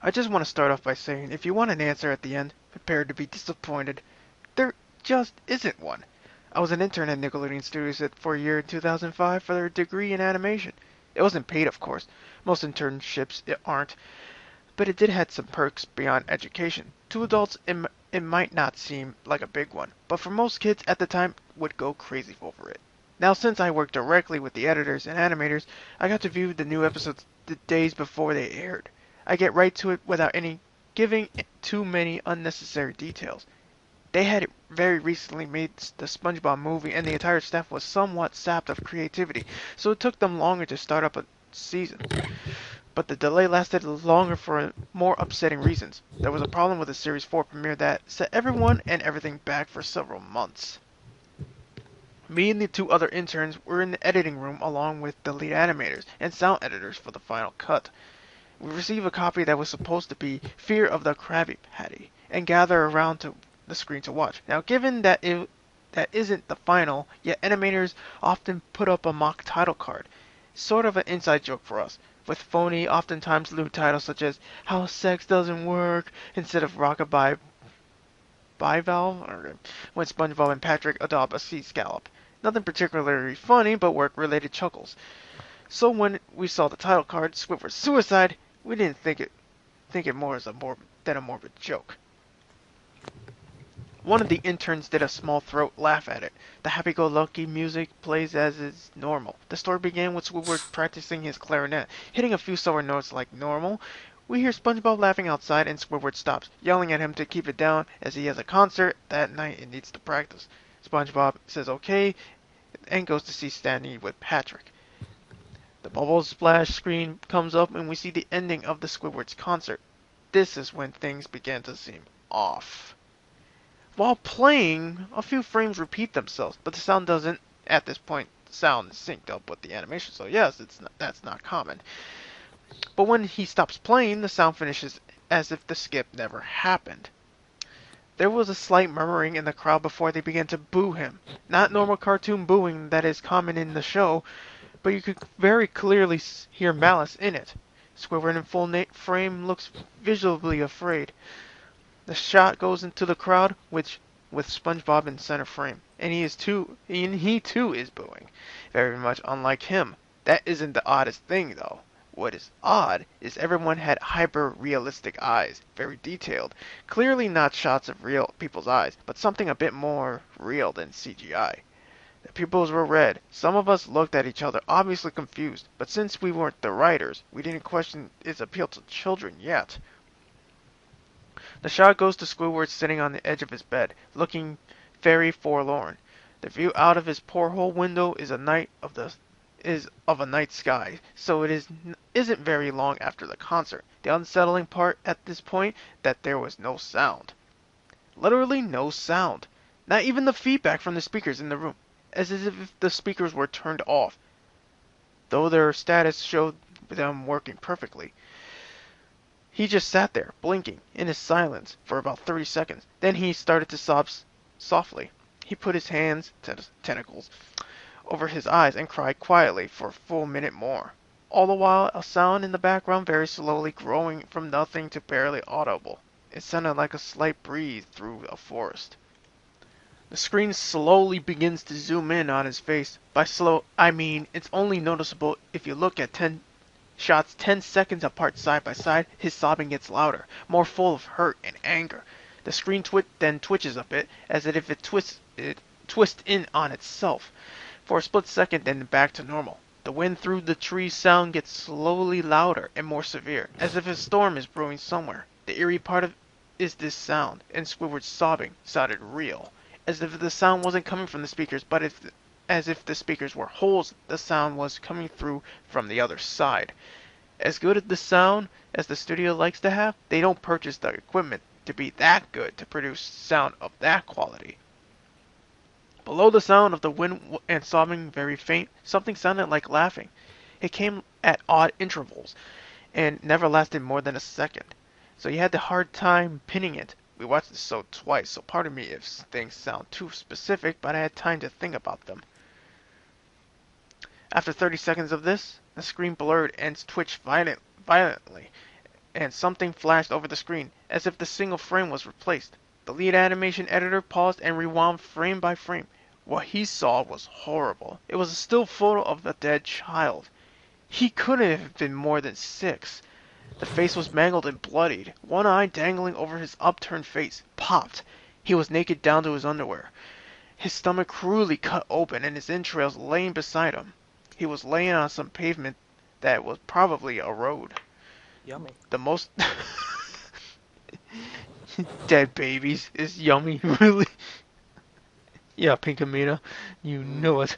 I just want to start off by saying if you want an answer at the end, prepare to be disappointed. There just isn't one. I was an intern at Nickelodeon Studios for a year in 2005 for a degree in animation. It wasn't paid, of course. Most internships aren't, but it did have some perks beyond education. To adults, it might not seem like a big one, but for most kids at the time would go crazy over it. Now, since I work directly with the editors and animators, I got to view the new episodes the days before they aired. I get right to it without any giving too many unnecessary details. They had very recently made the SpongeBob movie, and the entire staff was somewhat sapped of creativity, so it took them longer to start up a season. But the delay lasted longer for more upsetting reasons. There was a problem with the Series 4 premiere that set everyone and everything back for several months. Me and the two other interns were in the editing room along with the lead animators and sound editors for the final cut. We received a copy that was supposed to be Fear of the Krabby Patty and gather around to the screen to watch. Now, given that that isn't the final, yet animators often put up a mock title card, sort of an inside joke for us, with phony, oftentimes lewd titles such as How Sex Doesn't Work instead of Rockabye Bivalve, or When SpongeBob and Patrick Adopt a Sea Scallop. Nothing particularly funny, but work-related chuckles. So when we saw the title card, Squidward's Suicide, we didn't think it more as than a morbid joke. One of the interns did a small throat laugh at it. The happy-go-lucky music plays as is normal. The story began with Squidward practicing his clarinet, hitting a few sour notes like normal. We hear SpongeBob laughing outside, and Squidward stops, yelling at him to keep it down as he has a concert that night and needs to practice. SpongeBob says okay and goes to see Stanley with Patrick. The bubble splash screen comes up and we see the ending of the Squidward's concert. This is when things begin to seem off. While playing, a few frames repeat themselves, but the sound doesn't, at this point, sound synced up with the animation, so yes, that's not common. But when he stops playing, the sound finishes as if the skip never happened. There was a slight murmuring in the crowd before they began to boo him. Not normal cartoon booing that is common in the show, but you could very clearly hear malice in it. Squidward in full frame looks visibly afraid. The shot goes into the crowd, which with SpongeBob in center frame, and he too is booing, very much unlike him. That isn't the oddest thing, though. What is odd is everyone had hyper-realistic eyes, very detailed, clearly not shots of real people's eyes, but something a bit more real than CGI. The pupils were red. Some of us looked at each other, obviously confused, but since we weren't the writers, we didn't question its appeal to children yet. The shot goes to Squidward sitting on the edge of his bed, looking very forlorn. The view out of his porthole window is of a night sky, so isn't very long after the concert. The unsettling part at this point that there was no sound. Literally no sound. Not even the feedback from the speakers in the room, as if the speakers were turned off, though their status showed them working perfectly. He just sat there, blinking, in his silence, for about 30 seconds. Then he started to sob softly. He put his hands, tentacles, over his eyes and cried quietly for a full minute more. All the while, a sound in the background very slowly growing from nothing to barely audible. It sounded like a slight breeze through a forest. The screen slowly begins to zoom in on his face. By slow, I mean it's only noticeable if you look at 10 shots 10 seconds apart side by side. His sobbing gets louder, more full of hurt and anger. The screen then twitches a bit, as if it twists in on itself. For a split second, then back to normal. The wind through the trees sound gets slowly louder and more severe, as if a storm is brewing somewhere. The eerie part is this sound, and Squidward's sobbing sounded real, as if the sound wasn't coming from the speakers, but as if the speakers were holes the sound was coming through from the other side. As good at the sound as the studio likes to have, they don't purchase the equipment to be that good to produce sound of that quality. Below the sound of the wind and sobbing very faint, something sounded like laughing. It came at odd intervals, and never lasted more than a second. So you had a hard time pinning it. We watched this show twice, so pardon me if things sound too specific, but I had time to think about them. After 30 seconds of this, the screen blurred and twitched violently, and something flashed over the screen, as if the single frame was replaced. The lead animation editor paused and rewound frame by frame. What he saw was horrible. It was a still photo of a dead child. He couldn't have been more than 6. The face was mangled and bloodied, one eye dangling over his upturned face, popped. He was naked down to his underwear, his stomach cruelly cut open and his entrails laying beside him. He was laying on some pavement that was probably a road. Yummy. The most dead babies is yummy, really. Yeah, Pinkamena, you know it.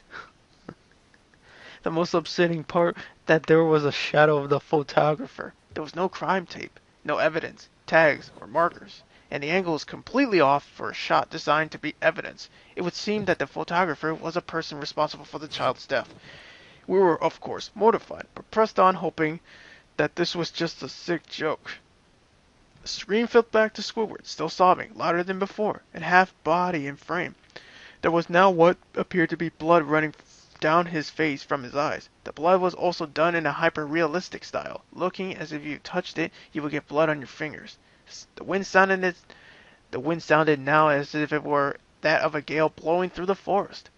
The most upsetting part that there was a shadow of the photographer. There was no crime tape, no evidence, tags, or markers, and the angle was completely off for a shot designed to be evidence. It would seem that the photographer was a person responsible for the child's death. We were, of course, mortified, but pressed on hoping that this was just a sick joke. The screen flipped back to Squidward, still sobbing, louder than before, and half body in frame. There was now what appeared to be blood running down his face from his eyes. The blood was also done in a hyper-realistic style, looking as if you touched it, you would get blood on your fingers. The wind sounded now as if it were that of a gale blowing through the forest.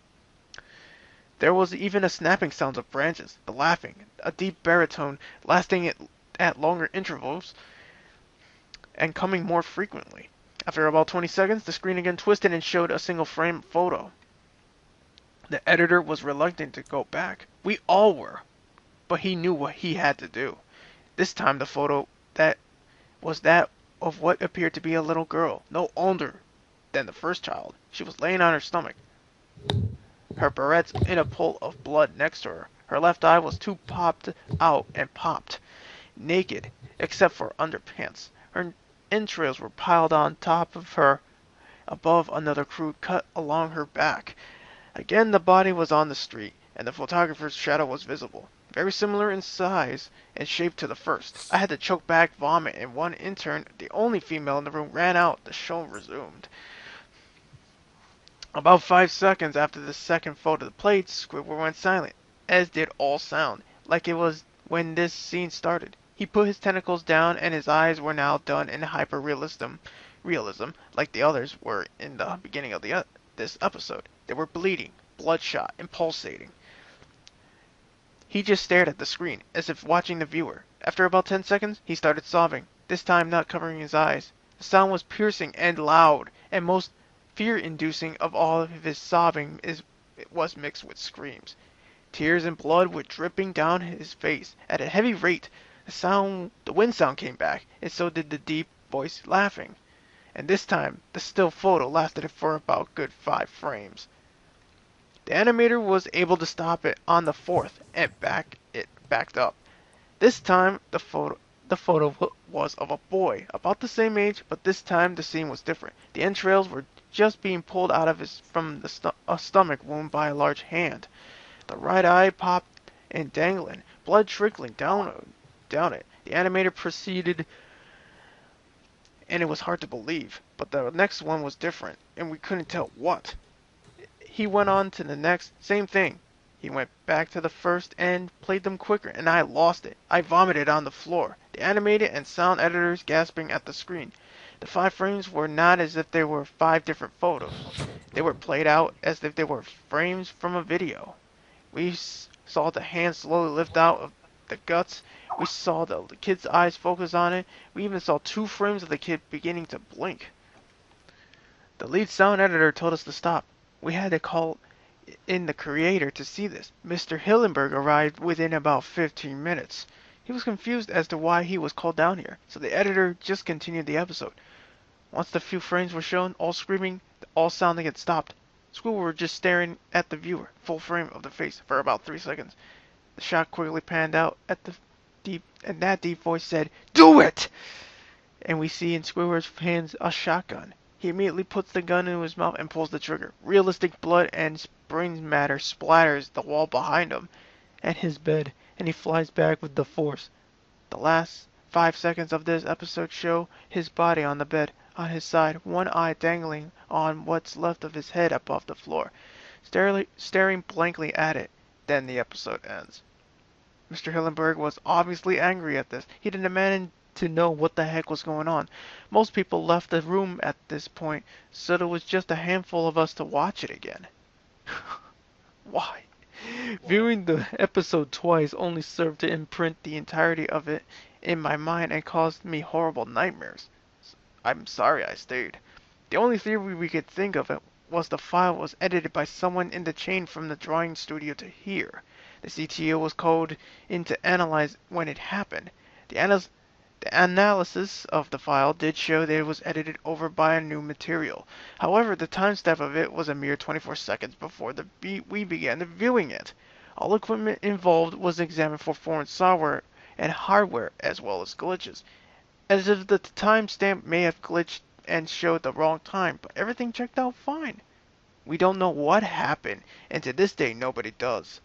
There was even a snapping sound of branches, the laughing, a deep baritone lasting at longer intervals and coming more frequently. After about 20 seconds, the screen again twisted and showed a single frame photo. The editor was reluctant to go back. We all were. But he knew what he had to do. This time the photo was that of what appeared to be a little girl, no older than the first child. She was laying on her stomach, her barrettes in a pool of blood next to her. Her left eye was too popped out and popped, naked, except for underpants. Her entrails were piled on top of her, above another crude cut along her back. Again the body was on the street, and the photographer's shadow was visible, very similar in size and shape to the first. I had to choke back vomit, and one intern, the only female in the room, ran out. The show resumed. About 5 seconds after the second photo played, Squidward went silent, as did all sound, like it was when this scene started. He put his tentacles down, and his eyes were now done in hyper-realism, like the others were in the beginning of this episode. They were bleeding, bloodshot, and pulsating. He just stared at the screen, as if watching the viewer. After about 10 seconds, he started sobbing, this time not covering his eyes. The sound was piercing and loud, and most fear-inducing of all of his sobbing was mixed with screams. Tears and blood were dripping down his face. At a heavy rate, the wind sound came back, and so did the deep voice laughing. And this time, the still photo lasted for about good 5 frames. The animator was able to stop it on the 4th, and it backed up. This time, the photo was of a boy, about the same age, but this time the scene was different. The entrails were just being pulled out of from a stomach wound by a large hand. The right eye popped and dangling, blood trickling down it. The animator proceeded, and it was hard to believe, but the next one was different, and we couldn't tell what. He went on to the next, same thing. He went back to the first and played them quicker, and I lost it. I vomited on the floor. The animator and sound editors gasping at the screen. The 5 frames were not as if they were 5 different photos. They were played out as if they were frames from a video. We saw the hand slowly lift out of the guts. We saw the kid's eyes focus on it. We even saw 2 frames of the kid beginning to blink. The lead sound editor told us to stop. We had to call in the creator to see this. Mr. Hillenberg arrived within about 15 minutes. He was confused as to why he was called down here, so the editor just continued the episode. Once the few frames were shown, all screaming, all sounding had stopped. Squidward were just staring at the viewer, full frame of the face, for about 3 seconds. The shot quickly panned out at that deep voice said, "Do it!" And we see in Squidward's hands a shotgun. He immediately puts the gun into his mouth and pulls the trigger. Realistic blood and brain matter splatters the wall behind him and his bed, and he flies back with the force. The last 5 seconds of this episode show his body on the bed, on his side, one eye dangling on what's left of his head above the floor, staring blankly at it. Then the episode ends. Mr. Hillenberg was obviously angry at this. He demanded to know what the heck was going on. Most people left the room at this point, so there was just a handful of us to watch it again. Why? Well, Viewing the episode twice only served to imprint the entirety of it in my mind and caused me horrible nightmares. I'm sorry I stayed. The only theory we could think of it was the file was edited by someone in the chain from the drawing studio to here. The CTO was called in to analyze when it happened. The, analysis the analysis of the file did show that it was edited over by a new material. However, the timestamp of it was a mere 24 seconds before we began viewing it. All equipment involved was examined for foreign software and hardware as well as glitches, as if the timestamp may have glitched and showed the wrong time, but everything checked out fine. We don't know what happened, and to this day nobody does.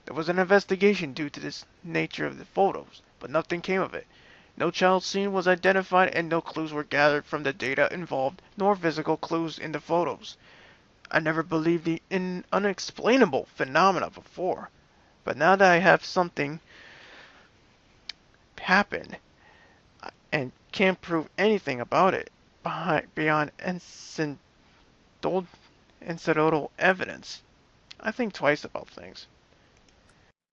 There was an investigation due to this nature of the photos, but nothing came of it. No child scene was identified and no clues were gathered from the data involved, nor physical clues in the photos. I never believed in unexplainable phenomena before, but now that I have something happen and can't prove anything about it beyond anecdotal evidence, I think twice about things.